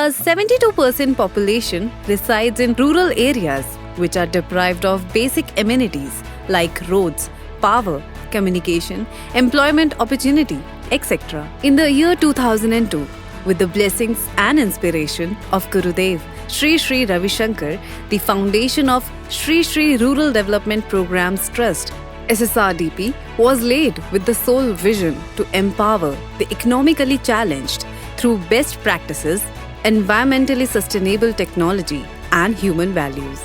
India's 72% population resides in rural areas which are deprived of basic amenities like roads, power, communication, employment opportunity, etc. In the year 2002, with the blessings and inspiration of Gurudev, Sri Sri Ravi Shankar, the foundation of Sri Sri Rural Development Programs Trust, SSRDP, was laid with the sole vision to empower the economically challenged through best practices, environmentally sustainable technology, and human values.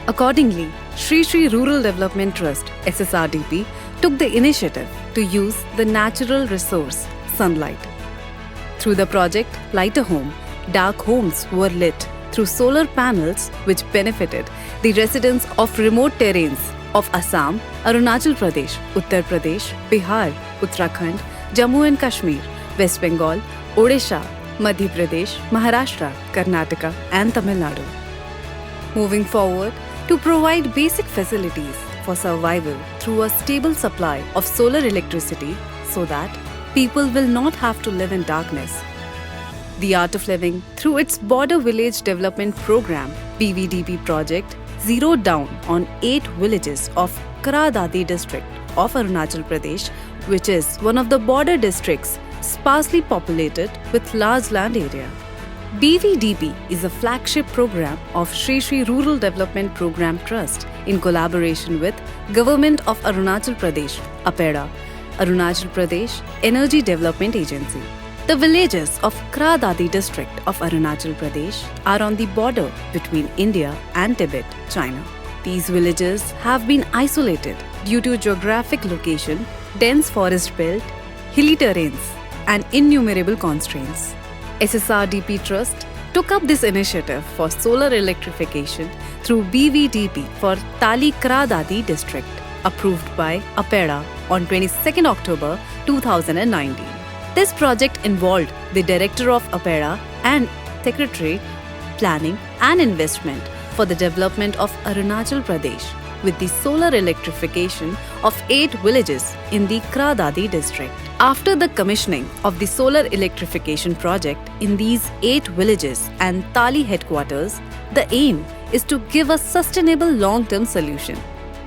Accordingly, Sri Sri Rural Development Trust, SSRDP, took the initiative to use the natural resource, sunlight. Through the project Light a Home, dark homes were lit through solar panels which benefited the residents of remote terrains of Assam, Arunachal Pradesh, Uttar Pradesh, Bihar, Uttarakhand, Jammu and Kashmir, West Bengal, Odisha, Madhya Pradesh, Maharashtra, Karnataka and Tamil Nadu. Moving forward, to provide basic facilities for survival through a stable supply of solar electricity so that people will not have to live in darkness. The Art of Living, through its Border Village Development Program (BVDP) project, zeroed down on 8 villages of Daadhi district of Arunachal Pradesh, which is one of the border districts sparsely populated with large land area. BVDP is a flagship program of Sri Sri Rural Development Program Trust in collaboration with Government of Arunachal Pradesh, APEDA, Arunachal Pradesh Energy Development Agency. The villages of Daadhi district of Arunachal Pradesh are on the border between India and Tibet, China. These villages have been isolated due to geographic location, dense forest belt, hilly terrains, and innumerable constraints. SSRDP Trust took up this initiative for solar electrification through BVDP for Tali Daadhi district, approved by APEDA on 22nd October 2019. This project involved the Director of APEDA and Secretary, Planning and Investment for the development of Arunachal Pradesh with the solar electrification of 8 villages in the Daadhi district. After the commissioning of the solar electrification project in these 8 villages and Tali headquarters, the aim is to give a sustainable long-term solution.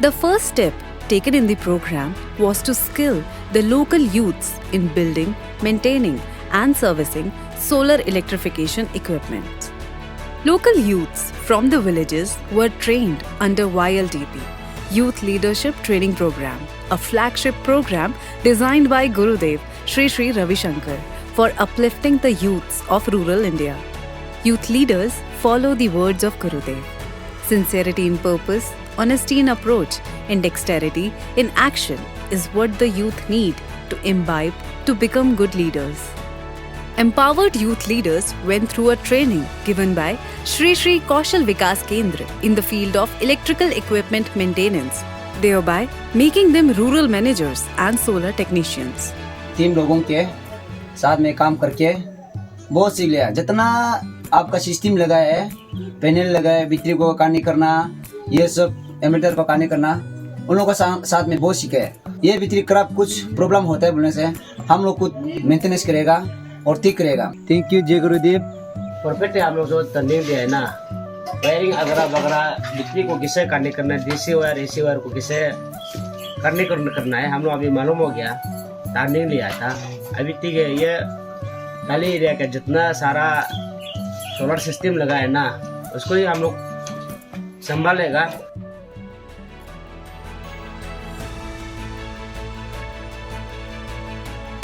The first step taken in the program was to skill the local youths in building, maintaining and servicing solar electrification equipment. Local youths from the villages were trained under YLDP, Youth Leadership Training Program, a flagship program designed by Gurudev Sri Sri Ravi Shankar for uplifting the youths of rural India. Youth leaders follow the words of Gurudev. Sincerity in purpose, honesty in approach, and dexterity in action is what the youth need to imbibe to become good leaders. Empowered youth leaders went through a training given by Sri Sri Kaushal Vikas Kendra in the field of electrical equipment maintenance, thereby making them rural managers and solar technicians. 3 लोगों के साथ में काम करके बहुत सीख लिया. जितना आपका सिस्टम लगा है, पैनल लगा है, बिजली को काटने करना, ये सब एमीटर को काटने करना, उन लोगों का साथ में बहुत सीखे. ये बिजली खराब कुछ प्रॉब्लम होता है बोलने से हम लोग खुद मेंटेनेंस करेगा और ठीक करेगा. थैंक यू जय गुरुदेव. परफेक्ट है. हम लोग जो ट्रेनिंग दिया है ना, वायरिंग अगरा बगरा बिजली को किसे काटने करना है, डीसी वायर एसी वायर को किसे करने करना है, हम लोग अभी मालूम हो गया. ट्रेनिंग लिया था. अभी ठीक है. ये डाली एरिया का जितना सारा सोलर सिस्टम लगा है ना, उसको ही हम लोग संभालेगा.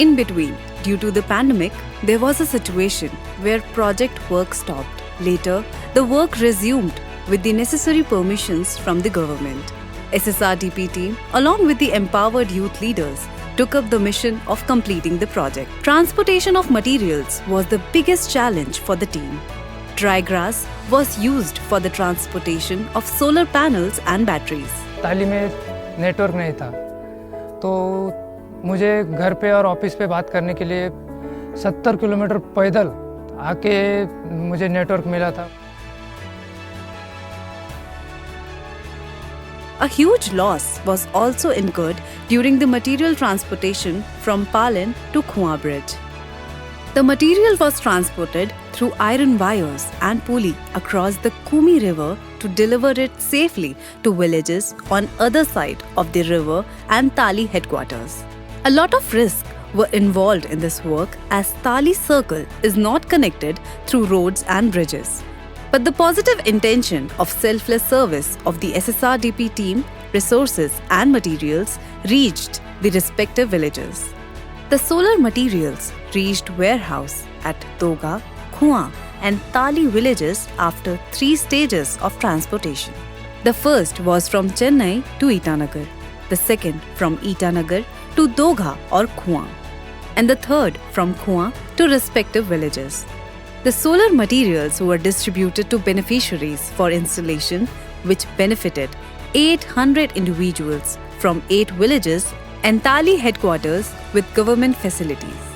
In between, due to the pandemic, there was a situation where project work stopped. Later, the work resumed with the necessary permissions from the government. SSRDP team, along with the empowered youth leaders, took up the mission of completing the project. Transportation of materials was the biggest challenge for the team. Dry grass was used for the transportation of solar panels and batteries. ताली में network नहीं था, तो मुझे घर पे और office पे बात करने के लिए 70 किलोमीटर पैदल आके मुझे नेटवर्क मिला था. A huge loss was also incurred during the material transportation from Palin to Kuan Bridge. The material was transported through iron wires and pulley across the Kumi River to deliver it safely to villages on other side of the river and Tali headquarters. A lot of risks were involved in this work as Tali circle is not connected through roads and bridges. But the positive intention of selfless service of the SSRDP team, resources and materials reached the respective villages. The solar materials reached warehouse at Doga, Khua and Tali villages after 3 stages of transportation. The first was from Chennai to Itanagar, the second from Itanagar to Doga or Khua, and the third from Khua to respective villages. The solar materials were distributed to beneficiaries for installation, which benefited 800 individuals from 8 villages and Tali headquarters with government facilities.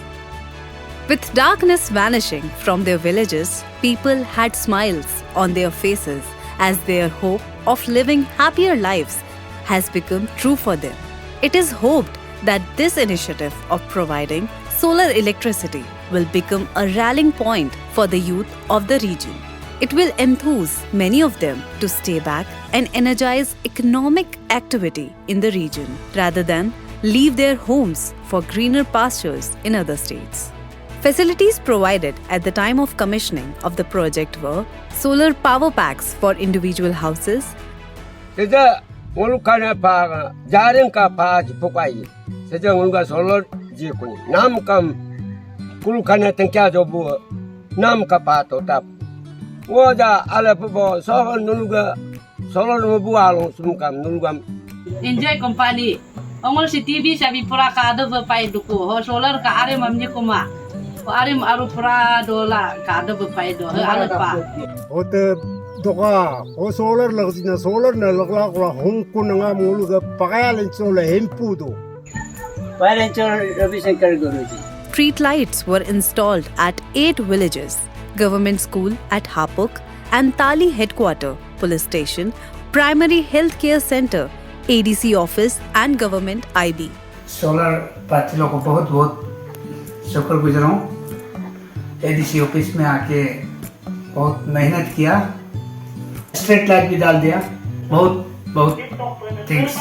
With darkness vanishing from their villages, people had smiles on their faces as their hope of living happier lives has become true for them. It is hoped that this initiative of providing solar electricity will become a rallying point for the youth of the region. It will enthuse many of them to stay back and energize economic activity in the region rather than leave their homes for greener pastures in other states. Facilities provided at the time of commissioning of the project were solar power packs for individual houses, Sejak ngulukan apa jaring kapa jipokai. Sejak ngulukan solar jikuni. Nam kam ngulukan tengkia jobu nam kapa totap. Wajah ala popo solar nuluga solar nubu alung sumkam nulugam. Enjoy company. Ongol si TV sabi pura kado berpai duku. Ho solar ka are mamnya kuma. Ho are aru pura dola kado berpai do. Ho ala pa. Hote doka ho solar lagzina solar na lagla ko hong kunanga muluga pakayalan solar hempu do. Street lights were installed at 8 villages, government school at Hapuk and Tali headquarter, police station, primary health care center, ADC office and government IB. Solar पार्टियों को बहुत बहुत शुक्रगुजार हूँ। ADC office में आके बहुत मेहनत किया, स्ट्रीट लाइट भी डाल दिया, बहुत बहुत thanks.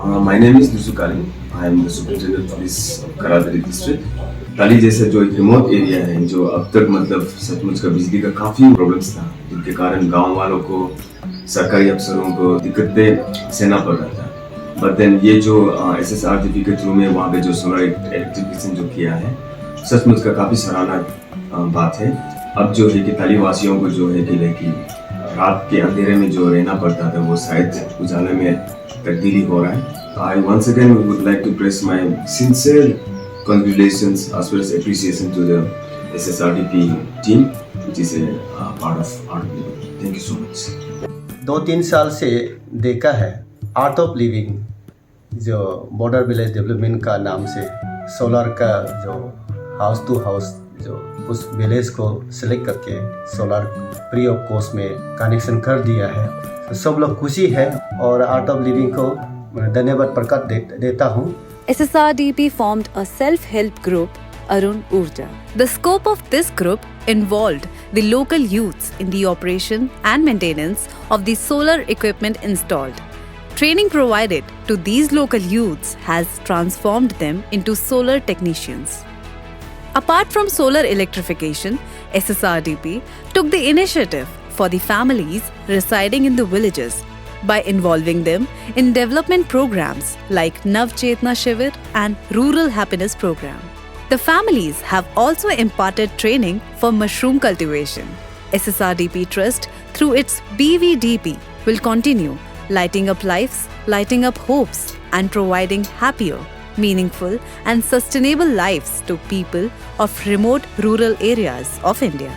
My name is Nusukali. I am the superintendent of police of Karadari district. ताली जैसा जो एक रिमोट एरिया है जो अब तक मतलब सचमुच का बिजली का काफी प्रॉब्लम्स था, जिनके कारण गांव वालों को सरकारी अफसरों को दिक्कतें सहना पड़ रहा था। बट देन ये जो SSRDP के थ्रू में वहाँ पे जो सोलर इलेक्ट्रिफिकेशन जो किया है, सचमुच का काफी सराहना बात है। अब जो है कि ताली वासियों को जो है कि रात के अंधेरे में जो रहना पड़ता था वो शायद उजाले में तब्दीली हो रहा है। I once again would like to express my sincere congratulations as well as appreciation to the SSRDP team, which is a part of Art of Living. Thank you so much. 2-3 साल से देखा है आर्ट ऑफ लिविंग जो border village development का नाम से solar का जो हाउस टू हाउस जो उस विलेज को सिलेक्ट करके सोलर फ्री ऑफ कॉस्ट में कनेक्शन कर दिया है। तो सब लोग खुशी है और आर्ट ऑफ लिविंग को धन्यवाद प्रकट देता हूँ। SSRDP formed a self-help group, Arun Urja. The scope of this group involved the local youths in the operation and maintenance of the solar equipment installed. Training provided to these local youths has transformed them into solar technicians. Apart from solar electrification, SSRDP took the initiative for the families residing in the villages by involving them in development programs like Nav Chetna Shivir and Rural Happiness Program. The families have also imparted training for mushroom cultivation. SSRDP Trust, through its BVDP, will continue lighting up lives, lighting up hopes, and providing happier, meaningful, and sustainable lives to people of remote rural areas of India.